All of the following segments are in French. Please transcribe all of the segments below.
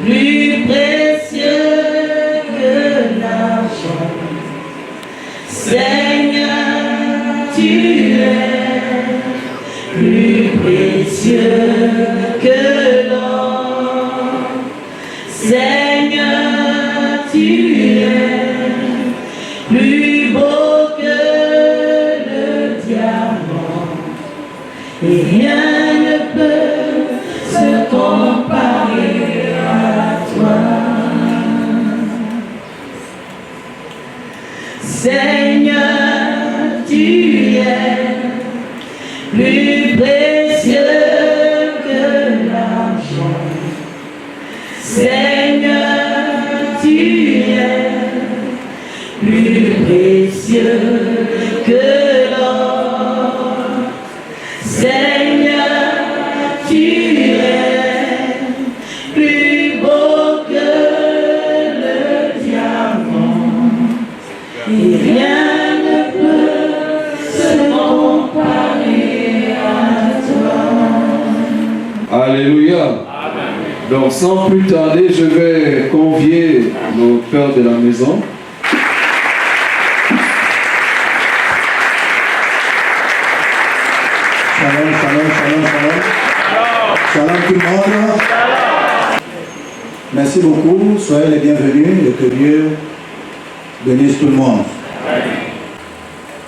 plus précieux que l'argent. Seigneur, tu es plus précieux que l'or. Seigneur, tu es plus beau que le diamant. Et rien ne peut se comparer à toi. Seigneur, tu es plus précieux que l'argent. Seigneur, tu es plus précieux que l'or. Seigneur, tu es plus beau que le diamant. Et rien ne peut se comparer à toi. Alléluia. Amen. Donc sans plus tarder, je vais convier nos pères de la maison. Shalom, shalom, shalom, shalom. Shalom tout le monde. Merci beaucoup, soyez les bienvenus et que Dieu bénisse tout le monde.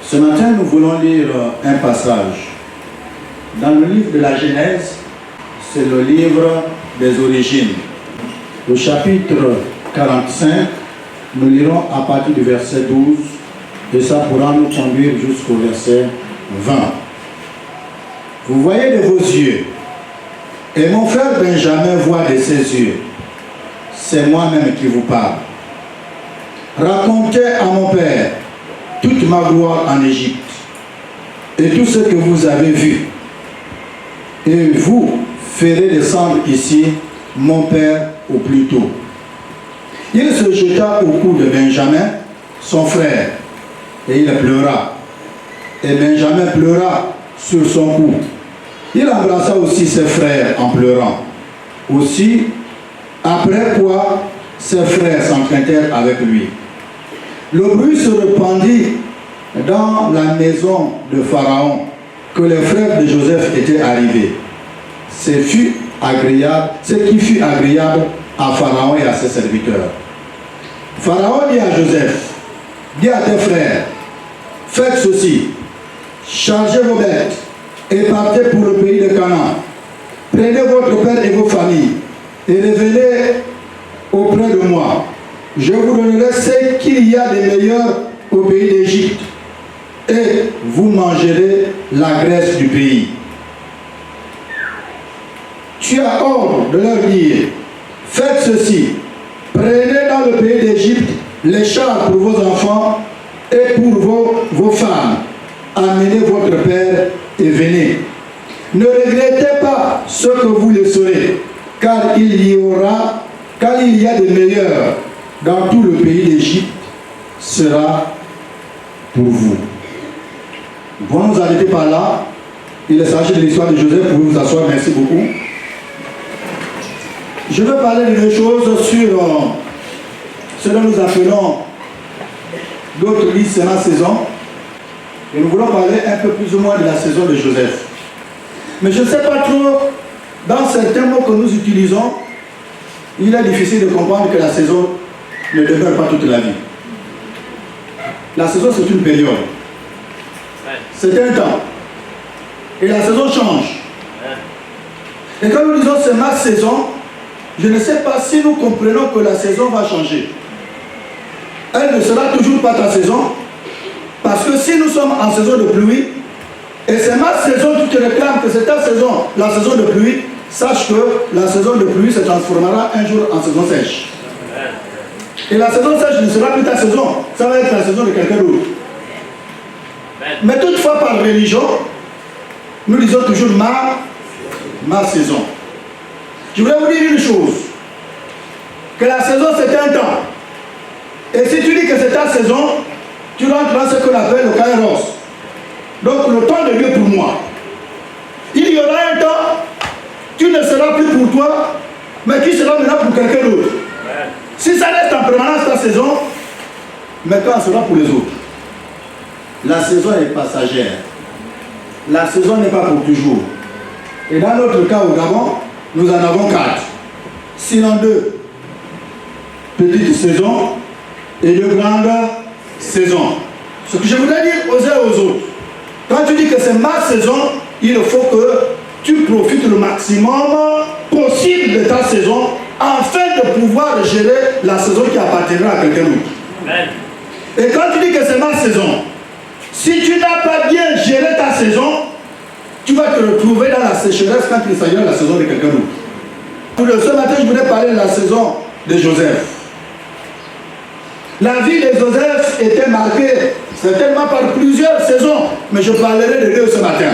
Ce matin, nous voulons lire un passage. Dans le livre de la Genèse, c'est le livre des origines. Au chapitre 45, nous lirons à partir du verset 12 et ça pourra nous conduire jusqu'au verset 20. Vous voyez de vos yeux, et mon frère Benjamin voit de ses yeux. C'est moi-même qui vous parle. Racontez à mon père toute ma gloire en Égypte et tout ce que vous avez vu. Et vous ferez descendre ici mon père au plus tôt. Il se jeta au cou de Benjamin, son frère, et il pleura. Et Benjamin pleura sur son cou. Il embrassa aussi ses frères en pleurant. Aussi, après quoi, ses frères s'entretèrent avec lui. Le bruit se répandit dans la maison de Pharaon que les frères de Joseph étaient arrivés. Ce qui fut agréable à Pharaon et à ses serviteurs. Pharaon dit à Joseph, dis à tes frères, faites ceci, chargez vos bêtes et partez pour le pays de Canaan. Prenez votre père et vos familles et revenez auprès de moi. Je vous donnerai ce qu'il y a de meilleur au pays d'Égypte et vous mangerez la graisse du pays. Tu as ordre de leur dire, faites ceci, prenez dans le pays d'Égypte les chars pour vos enfants et pour vos femmes. Amenez votre père et venez. Ne regrettez pas ce que vous laisserez, car il y a de meilleurs dans tout le pays d'Égypte sera pour vous. Vous pouvez nous arrêter par là. Il s'agit de l'histoire de Joseph. Vous pouvez vous asseoir. Merci beaucoup. Je veux parler de deux choses sur ce que nous appelons, d'autres disent c'est la saison. Et nous voulons parler un peu plus ou moins de la saison de Joseph. Mais je ne sais pas trop, dans certains mots que nous utilisons, il est difficile de comprendre que la saison ne demeure pas toute la vie. La saison, c'est une période. C'est un temps. Et la saison change. Et quand nous disons c'est ma saison, je ne sais pas si nous comprenons que la saison va changer. Elle ne sera toujours pas ta saison, parce que si nous sommes en saison de pluie, et c'est ma saison, tu te réclames que c'est ta saison, la saison de pluie, sache que la saison de pluie se transformera un jour en saison sèche. Et la saison sèche ne sera plus ta saison, ça va être la saison de quelqu'un d'autre. Mais toutefois, par religion, nous disons toujours ma saison. Je voulais vous dire une chose, que la saison c'est un temps. Et si tu dis que c'est ta saison, tu rentres dans ce qu'on appelle le kairos. Donc le temps de Dieu pour moi. Il y aura un temps, tu ne seras plus pour toi, mais qui sera maintenant pour quelqu'un d'autre. Si ça reste en permanence ta saison, mais quand sera pour les autres. La saison est passagère. La saison n'est pas pour toujours. Et dans notre cas au Gabon, nous en avons 4. Sinon 2 petites saisons et 2 grandes saisons. Ce que je voudrais dire aux uns et aux autres, quand tu dis que c'est ma saison, il faut que tu profites le maximum possible de ta saison afin de pouvoir gérer la saison qui appartiendra à quelqu'un d'autre. Et quand tu dis que c'est ma saison, si tu n'as pas bien géré ta saison, tu vas te retrouver dans la sécheresse quand il s'agit de la saison de quelqu'un d'autre. Ce matin, je voulais parler de la saison de Joseph. La vie de Joseph était marquée certainement par plusieurs saisons, mais je parlerai de 2 ce matin.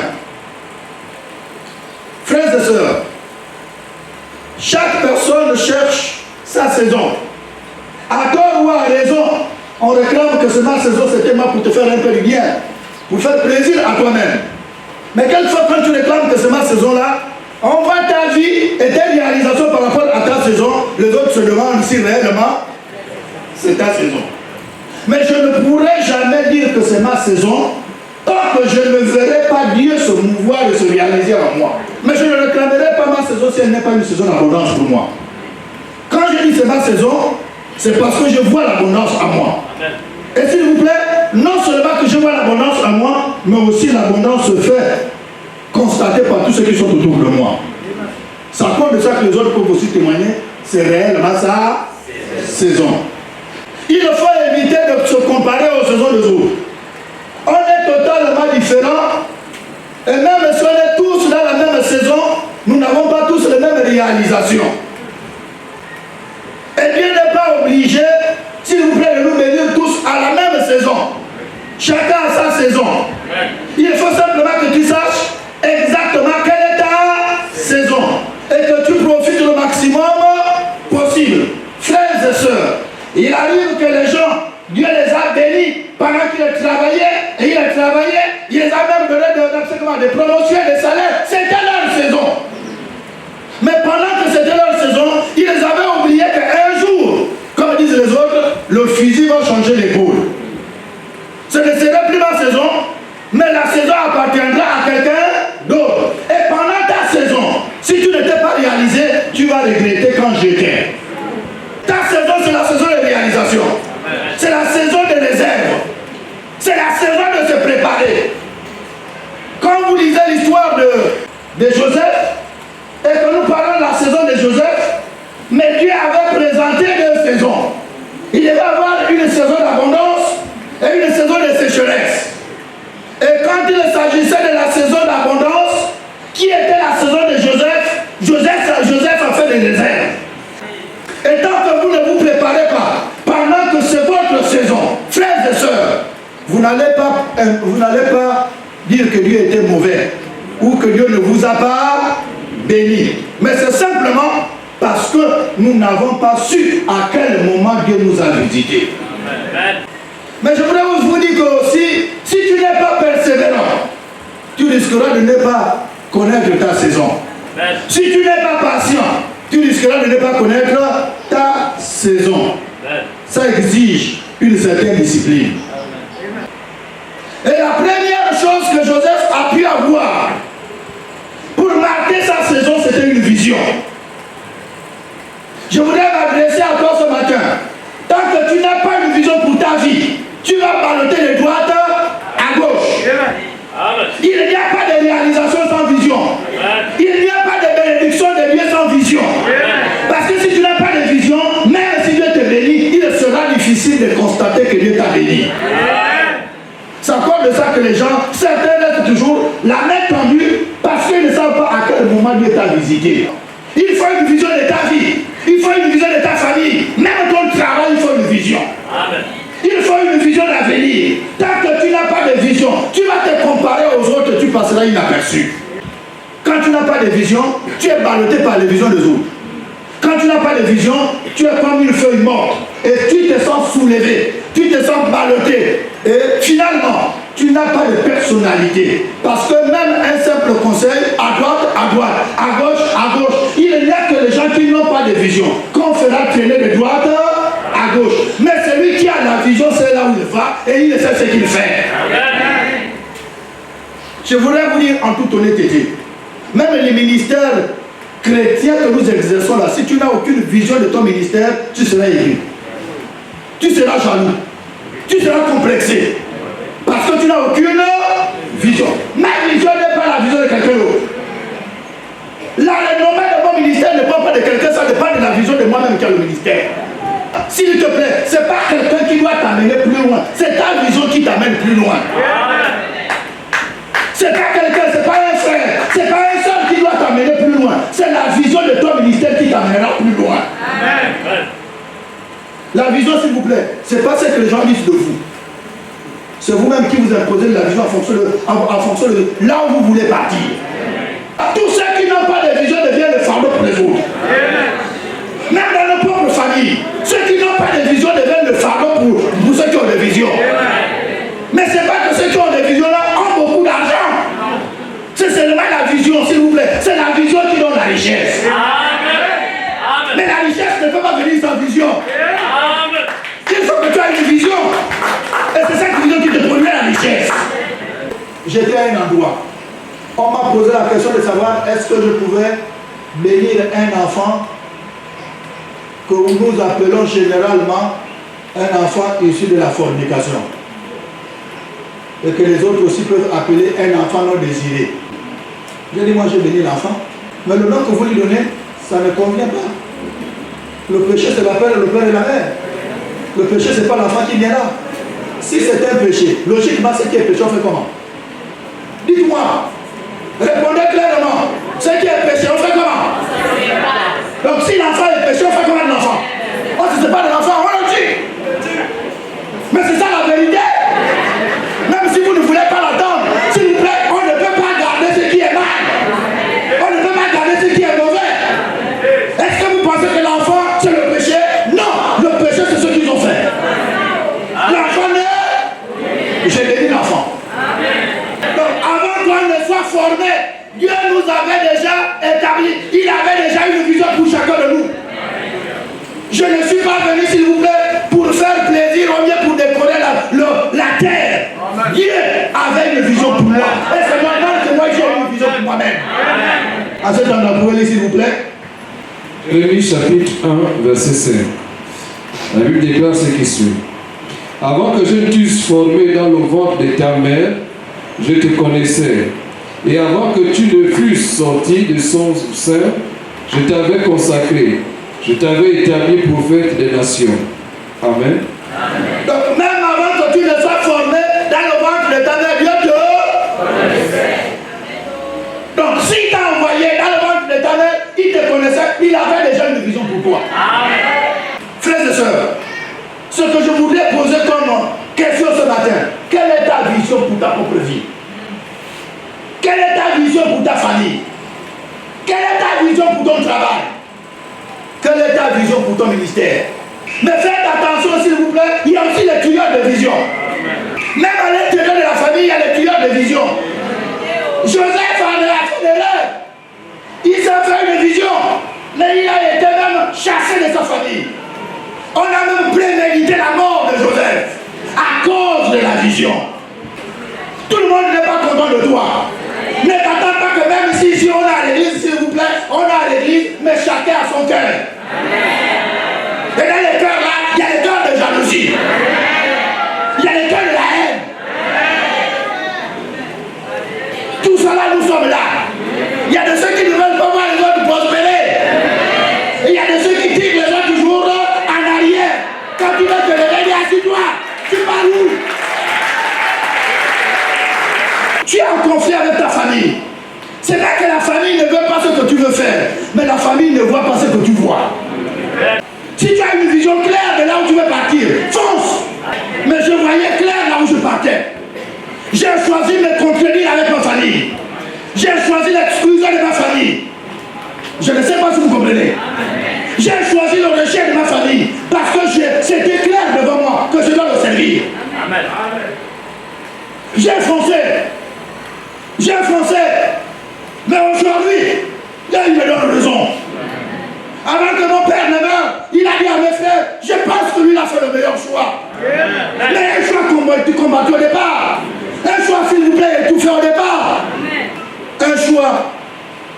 Frères et sœurs, chaque personne cherche sa saison. À tort ou à raison, on réclame que c'est ma saison, c'est tellement pour te faire un peu de bien, pour faire plaisir à toi-même. Mais quelquefois, quand tu réclames que c'est ma saison-là, on voit ta vie et tes réalisations par rapport à ta saison, les autres se demandent si réellement c'est ta saison. Mais je ne pourrai jamais dire que c'est ma saison tant que je ne verrai pas Dieu se mouvoir et se réaliser en moi. Mais je ne réclamerai pas ma saison si elle n'est pas une saison d'abondance pour moi. Quand je dis c'est ma saison, c'est parce que je vois l'abondance en moi. Et s'il vous plaît, non seulement que je vois l'abondance en moi, mais aussi l'abondance se fait constater par tous ceux qui sont autour de moi. C'est à cause de ça que les autres peuvent aussi témoigner, c'est réellement sa saison. Il faut éviter de se comparer aux saisons des autres. On est totalement différents. Et même si on est tous dans la même saison, nous n'avons pas tous les mêmes réalisations. Et Dieu n'est pas obligé, s'il vous plaît, de nous bénir tous à la même saison. Chacun a sa saison. Il faut simplement que tu saches exactement quelle est ta saison. Et que tu profites le maximum possible. Frères et sœurs, il arrive que les gens, Dieu les a bénis pendant qu'ils travaillaient, et il a travaillé, il les a même donné des promotions et des salaires. C'était leur saison. Mais pendant que c'était leur saison, ils les avaient oublié qu'un jour, comme disent les autres, le fusil va changer l'épaule. Ce ne serait plus ma saison, mais la saison appartiendra à quelqu'un d'autre. Et pendant ta saison, si tu ne t'es pas réalisé, tu vas regretter quand j'étais. Ta saison, c'est la saison de réalisation. C'est la saison de réserve. C'est la saison de se préparer. Quand vous lisez l'histoire de Joseph, et que nous parlons de la saison de Joseph, mais Dieu avait présenté 2 saisons. Il devait avoir une saison d'abondance et une saison de sécheresse. Et quand il s'agissait de la saison d'abondance, qui était la saison de Joseph, Joseph a fait des réserves. Et tant que vous ne vous préparez pas, pendant que c'est votre saison, frères et sœurs, vous n'allez pas dire que Dieu était mauvais ou que Dieu ne vous a pas béni. Mais c'est simplement parce que nous n'avons pas su à quel moment Dieu nous a visités. Mais je voudrais vous dire que aussi, si tu n'es pas persévérant, tu risqueras de ne pas connaître ta saison. Si tu n'es pas patient, tu risqueras de ne pas connaître ta saison. Ça exige une certaine discipline. Et la première chose que Joseph a pu avoir pour marquer sa saison, c'était une vision. Je voudrais m'adresser à toi ce matin. Tant que tu n'as pas une vision pour ta vie, tu vas balloter de droite à gauche. Il n'y a pas de réalisation sans vision. Il n'y a pas de bénédiction de Dieu sans vision. Parce que si tu n'as pas de vision, même si Dieu te bénit, il sera difficile de constater que Dieu t'a béni. C'est encore de ça que les gens, certains restent toujours la main tendue parce qu'ils ne savent pas à quel moment Dieu t'a visité. Il faut une vision de ta vie. Il faut une vision de ta famille. Même ton travail, il faut une vision. Amen. Il faut une vision d'avenir. Tant que tu n'as pas de vision, tu vas te comparer aux autres, tu passeras inaperçu. Quand tu n'as pas de vision, tu es ballotté par les visions des autres. Quand tu n'as pas de vision, tu es comme une feuille morte. Et tu te sens soulevé, tu te sens ballotté. Et finalement, tu n'as pas de personnalité. Parce que même un simple conseil, à droite, à gauche, à gauche, il n'y a que les gens qui n'ont pas de vision qu'on fera traîner de droite à gauche. Mais celui qui a la vision, c'est là où il va et il sait ce qu'il fait. Je voudrais vous dire en toute honnêteté, même les ministères chrétiens que nous exerçons là, si tu n'as aucune vision de ton ministère, tu seras aigri. Tu seras jaloux. Tu seras complexé. Parce que tu n'as aucune vision. Ma vision n'est pas la vision de quelqu'un d'autre. La renommée de mon ministère ne dépend pas de quelqu'un, ça dépend de la vision de moi-même qui a le ministère. S'il te plaît, ce n'est pas quelqu'un qui doit t'amener plus loin. C'est ta vision qui t'amène plus loin. C'est pas quelqu'un, c'est pas un frère, c'est pas un soeur qui doit t'amener plus loin. C'est la vision de ton ministère qui t'amènera plus loin. La vision, s'il vous plaît, c'est pas ce que les gens disent de vous. C'est vous-même qui vous imposez la vision en fonction de là où vous voulez partir. Tous ceux qui n'ont pas de vision deviennent le fardeau pour les autres. Même dans nos propres familles, ceux qui n'ont pas de vision deviennent le fardeau pour ceux qui ont des visions. Mais ce n'est pas que ceux qui ont des visions là ont beaucoup d'argent. C'est seulement la vision, s'il vous plaît. C'est la vision qui donne la richesse. Amen. Mais la richesse ne peut pas venir sans vision. Amen. Il faut que tu aies une vision. Et c'est cette vision qui te produit la richesse. J'étais à un endroit. On m'a posé la question de savoir est-ce que je pouvais bénir un enfant que nous appelons généralement un enfant issu de la fornication. Et que les autres aussi peuvent appeler un enfant non désiré. J'ai dit, moi j'ai béni l'enfant, mais le nom que vous lui donnez, ça ne convient pas. Le péché c'est la père, le père et la mère. Le péché c'est pas l'enfant qui vient là. Si c'est un péché, logiquement ce qui est péché, on fait comment? Dites-moi, répondez clairement. Ce qui est péché, on fait comment? Donc si l'enfant est péché, on fait comment de l'enfant? Oh, si ce n'est pas de l'enfant, on le tue. Mais c'est ça la vérité. Même si vous ne voulez pas l'entendre, s'il vous plaît, on ne peut pas garder ce qui est mal. On ne peut pas garder ce qui est mauvais. Est-ce que vous pensez que l'enfant, c'est le péché? Non, le péché, c'est ce qu'ils ont fait. L'enfant ne... J'ai béni l'enfant. Donc, avant qu'on ne soit formé, Dieu nous avait déjà établi. Il avait déjà une vision pour chacun de nous. Je ne suis pas venu, s'il vous plaît, pour faire plaisir ou bien pour décorer la terre. Amen. Dieu avait une vision pour moi. Et c'est normal que moi j'ai une vision pour moi-même. À cet endroit, vous pouvez lire, s'il vous plaît. Jérémie chapitre 1, verset 5. La Bible déclare ce qui suit. Avant que je ne t'eusse formé dans le ventre de ta mère, je te connaissais. Et avant que tu ne fusses sorti de son sein, je t'avais consacré. Je t'avais établi prophète des nations. Amen. Donc même avant que tu ne sois formé dans le ventre de ta mère, Dieu te connaissait. Donc s'il t'a envoyé dans le ventre de ta mère, il te connaissait, il avait déjà une vision pour toi. Amen. Frères et sœurs, ce que je voudrais poser comme question ce matin, quelle est ta vision pour ta propre vie? Quelle est ta vision pour ta famille? Quelle est ta vision pour ton travail? Quelle est ta vision pour ton ministère? Mais faites attention, s'il vous plaît, il y a aussi les tueurs de vision. Même à l'intérieur de la famille, il y a les tueurs de vision. Joseph en a fait l'erreur. Il s'est fait une vision, mais il a été même chassé de sa famille. On a même prémédité la mort de Joseph à cause de la vision. Tout le monde n'est pas content de toi. Ne t'attends pas que même si on a l'église, s'il vous plaît, on a l'église, mais chacun a son cœur. Et dans les cœurs là, il y a les cœurs de jalousie. Il y a les cœurs de la haine. Tout ça là, nous sommes là. Il y a de ceux qui ne veulent pas voir les autres prospérer. Et il y a de ceux qui tirent les autres toujours en arrière. Quand tu veux te lever, assis-toi. Tu parles où? Tu es en conflit avec ta famille. C'est pas que la famille ne veut pas ce que tu veux faire, mais la famille ne voit pas ce que tu vois.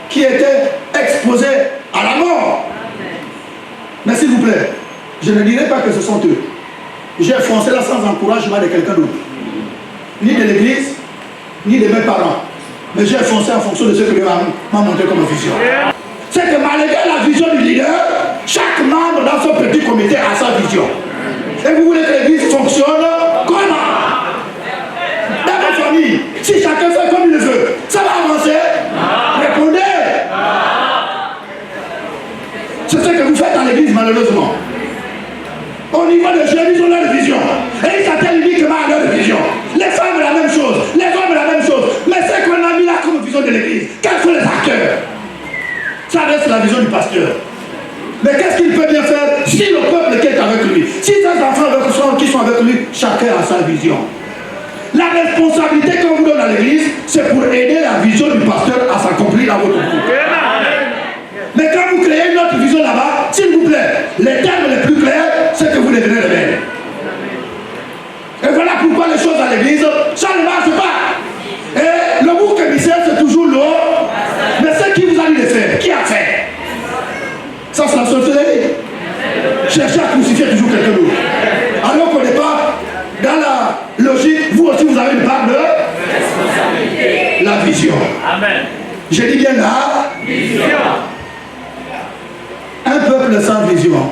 qui étaient exposés à la mort. Mais s'il vous plaît, je ne dirai pas que ce sont eux. J'ai foncé là sans encouragement de quelqu'un d'autre. Ni de l'église, ni de mes parents. Mais j'ai foncé en fonction de ce que Dieu m'a montré comme vision. C'est que malgré la vision du leader, chaque membre dans son petit comité a sa vision. Et vous voulez que l'église fonctionne comment? Dans votre famille, si chacun fait comme il le veut, ça va avancer? Répondez. C'est ce que vous faites dans l'église malheureusement. Au niveau de jeunes, ils ont leur vision. Et ils s'attellent uniquement à leur vision. Les femmes la même chose, les hommes la même chose. Mais c'est qu'on a mis là comme vision de l'église. Quels sont les acteurs? Ça reste la vision du pasteur. Mais qu'est-ce qu'il peut bien faire si le peuple qui est avec lui, si ses enfants qui sont avec lui, chacun a sa vision. La responsabilité qu'on vous donne à l'église, c'est pour aider la vision du pasteur à s'accomplir dans votre groupe. Mais quand vous créez une autre vision là-bas, s'il vous plaît, les termes les plus clairs, c'est que vous devenez rebelle. Et voilà pourquoi les choses à l'église, ça ne marche pas. Et le bouc émissaire, c'est toujours l'eau. Mais c'est qui vous a dit de faire? Qui a fait? Ça, c'est la sorcellerie. Cherchez à crucifier toujours quelqu'un d'autre. Alors qu'au départ, dans la logique, vous aussi, vous avez une part de responsabilité. La vision. Amen. Je dis bien la vision. Un peuple sans vision,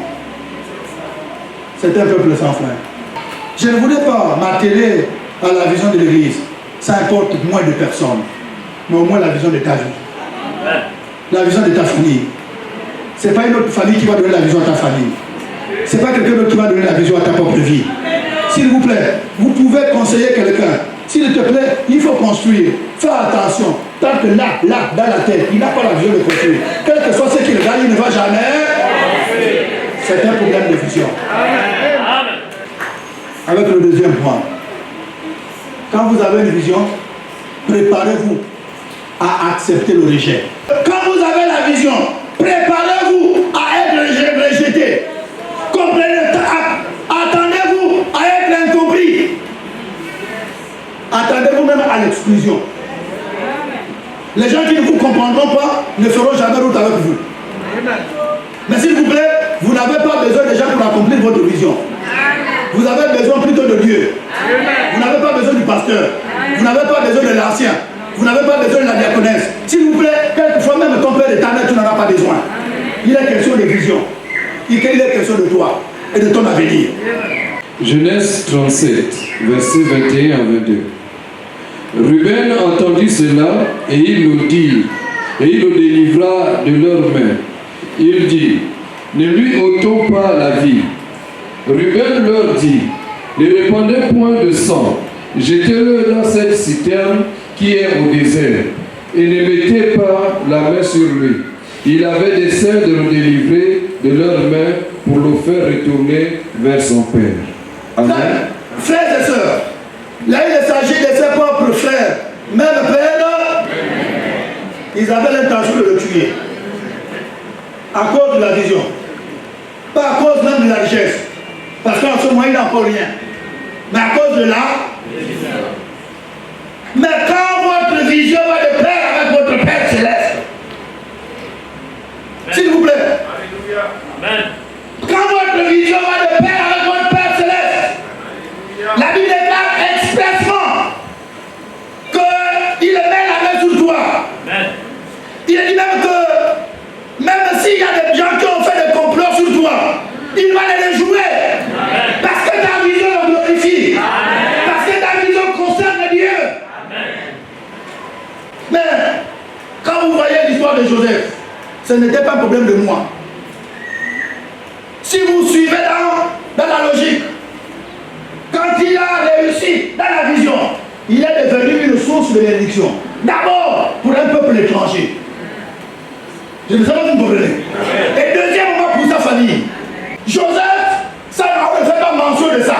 c'est un peuple sans fin. Je ne voulais pas m'atteler à la vision de l'église. Ça importe moins de personnes, mais au moins la vision de ta vie. La vision de ta famille. Ce n'est pas une autre famille qui va donner la vision à ta famille. Ce n'est pas quelqu'un d'autre qui va donner la vision à ta propre vie. S'il vous plaît, vous pouvez conseiller quelqu'un. S'il te plaît, il faut construire. Fais attention. Tant que là, dans la tête, il n'a pas la vision de construire. Quel que soit ce qu'il gagne, il ne va jamais. C'est un problème de vision. Avec le deuxième point. Quand vous avez une vision, préparez-vous à accepter le rejet. Quand vous avez la vision, préparez-vous à être rejeté. Comprenez, attendez-vous à être incompris. Attendez-vous même à l'exclusion. Les gens qui ne vous comprendront pas ne feront jamais route avec vous. Mais s'il vous plaît, vous n'avez pas besoin des gens pour accomplir votre vision. Vous avez besoin plutôt de Dieu. Vous n'avez pas besoin du pasteur. Vous n'avez pas besoin de l'ancien. Vous n'avez pas besoin de la diaconesse. S'il vous plaît, quelquefois même ton père éternel, tu n'en as pas besoin. Il est question de vision. Il est question de toi et de ton avenir. Genèse 37, versets 21 à 22. Ruben entendit cela et il le dit, et il le délivra de leurs mains. Il dit, ne lui ôtons pas la vie. Ruben leur dit, ne répandez point de sang, jetez-le dans cette citerne qui est au désert, et ne mettez pas la main sur lui. Il avait dessein de le délivrer de leurs mains pour le faire retourner vers son père. Amen. Frères et sœurs, là il s'agit de ses propres frères, même père, ils avaient l'intention de le tuer. À cause de la vision. Pas à cause même de la richesse. Parce qu'en ce moment, il n'a encore rien. Mais à cause de la vision. Mais quand votre vision va de pair avec votre Père céleste, s'il vous plaît, Amen. Quand votre vision va de pair avec votre Père céleste, la Bible déclare expressement qu'il met la main sur toi. Amen. Il dit même que même s'il y a des gens qui ont fait des complots sur toi, il va les jouer. Amen. Parce que ta vision le glorifie. Amen. Parce que ta vision concerne Dieu. Amen. Mais quand vous voyez l'histoire de Joseph, ce n'était pas un problème de moi. Si vous suivez dans la logique, quand il a réussi dans la vision, il est devenu une source de bénédiction. D'abord pour un peuple étranger. Je ne sais pas si vous comprenez. Et deuxièmement pour sa famille. Joseph, ça on ne fait pas mention de ça.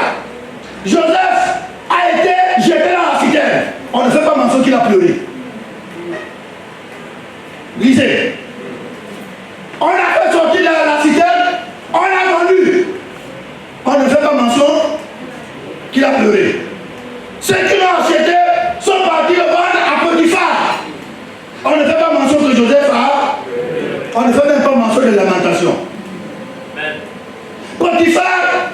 Joseph a été jeté dans la citerne. On ne fait pas mention qu'il a pleuré. Lisez. On l'a fait sortir de la citerne, on l'a vendu. On ne fait pas mention qu'il a pleuré. Ceux qui l'ont acheté sont partis le vendre à Potiphar. On ne fait pas mention que Joseph a On ne fait même pas mention de lamentation. Potiphar,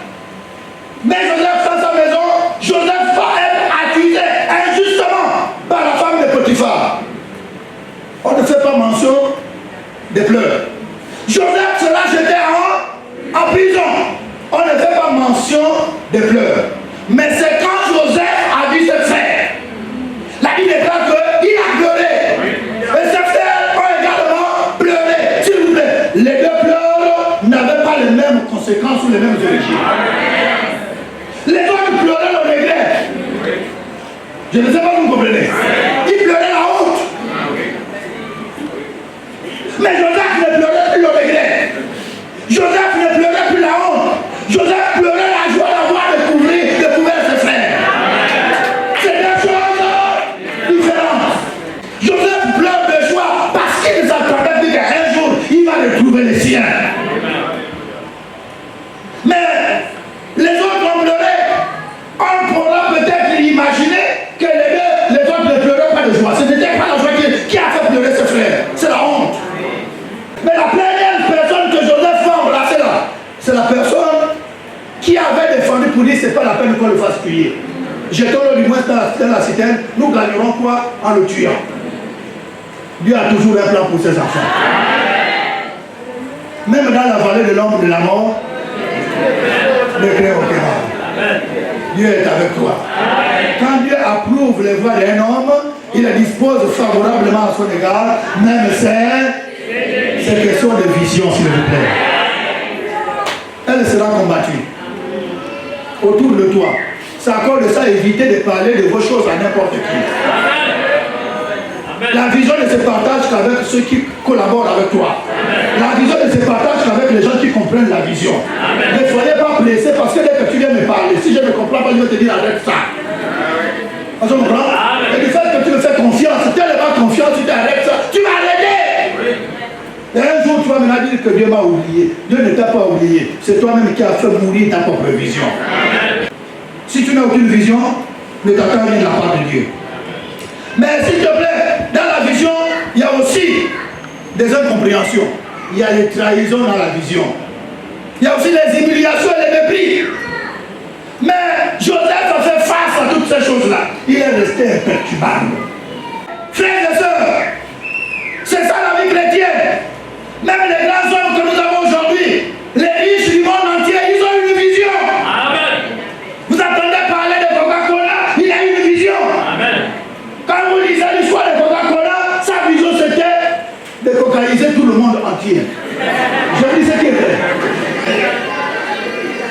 mais Joseph dans sa maison, Joseph va être accusé injustement par la femme de Potiphar. On ne fait pas mention des pleurs. Joseph sera jeté en prison. On ne fait pas mention des pleurs. Mais c'est quand Joseph a vu ses frères. La Bible déclare qu'il a pleuré. Et ses frères ont également pleuré. S'il vous plaît, les deux pleurs n'avaient pas les mêmes conséquences ou les mêmes origines. Les autres pleuraient le regret. Je ne sais pas si vous comprenez. Ils pleuraient la honte. Mais Joseph ne pleurait plus le regret. Joseph ne pleurait plus la honte. Joseph pleurait la joie d'avoir découvert ses frères. C'est deux choses différentes. Joseph pleure de joie parce qu'il ne s'attendait plus qu'un jour, il va retrouver les siens. Mais les autres ont pleuré. On pourra peut-être imaginer que les autres ne pleuraient pas de joie. Ce n'était pas la joie qui a fait pleurer ses frères. C'est la honte. Mais la première personne que Joseph va embrasser là, c'est la personne qui avait défendu pour dire c'est pas la peine qu'on le fasse tuer. Jetons-le du moins dans la citerne, nous gagnerons quoi en le tuant. Dieu a toujours un plan pour ses enfants. Même dans la vallée de l'ombre de la mort, ne crains aucun mal. Dieu est avec toi. Quand Dieu approuve les voies d'un homme, il les dispose favorablement à son égard, même c'est question de vision, s'il vous plaît. Elle sera combattue autour de toi. C'est encore de ça, éviter de parler de vos choses à n'importe qui. La vision ne se partage qu'avec ceux qui collaborent avec toi. La vision ne se partage qu'avec les gens qui comprennent la vision. Ne soyez pas pressés parce que dès que tu viens me parler, si je ne comprends pas, je vais te dire arrête ça. Tu comprends? Et du fait que tu me fais confiance, si tu n'as pas confiance, tu t'arrêtes ça, tu vas arrêter. Et un jour, tu vas me dire que Dieu m'a oublié. Dieu ne t'a pas oublié. C'est toi-même qui as fait mourir ta propre vision. Si tu n'as aucune vision, ne t'attends rien de la part de Dieu. Mais s'il te plaît, dans la vision, il y a aussi des incompréhensions. Il y a les trahisons dans la vision. Il y a aussi les humiliations et les mépris. Mais Joseph a fait face à toutes ces choses-là. Il est resté imperturbable. Frères et sœurs, c'est ça la vie chrétienne. Même les grands hommes que nous avons aujourd'hui, les riches du monde entier, ils ont une vision. Amen. Vous entendez parler de Coca-Cola, il a une vision. Amen. Quand vous lisez l'histoire de Coca-Cola, sa vision c'était de cocaïser tout le monde entier. Je dis ce qui est vrai.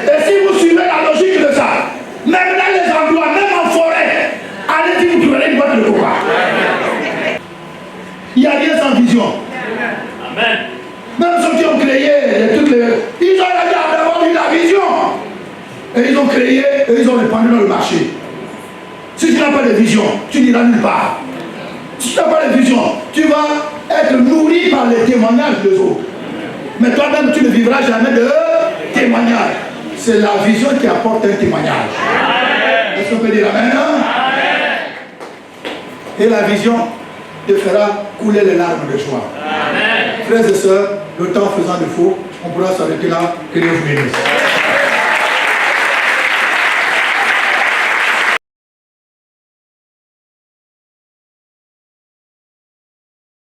Et si vous suivez la logique de ça, même dans les endroits, même en forêt, allez-y, vous trouverez une boîte de coca. Il n'y a rien sans vision. Amen. Même ceux qui ont créé toutes les... Ils ont d'abord eu la vision. Et ils ont créé et ils ont répandu dans le marché. Si tu n'as pas de vision, tu n'iras nulle part. Si tu n'as pas de vision, tu vas être nourri par les témoignages des autres. Mais toi-même, tu ne vivras jamais de témoignage. C'est la vision qui apporte un témoignage. Est-ce qu'on peut dire amen? Et la vision te fera couler les larmes de joie. Amen. Frères et sœurs, le temps faisant défaut, on pourra s'arrêter là. Que Dieu vous bénisse.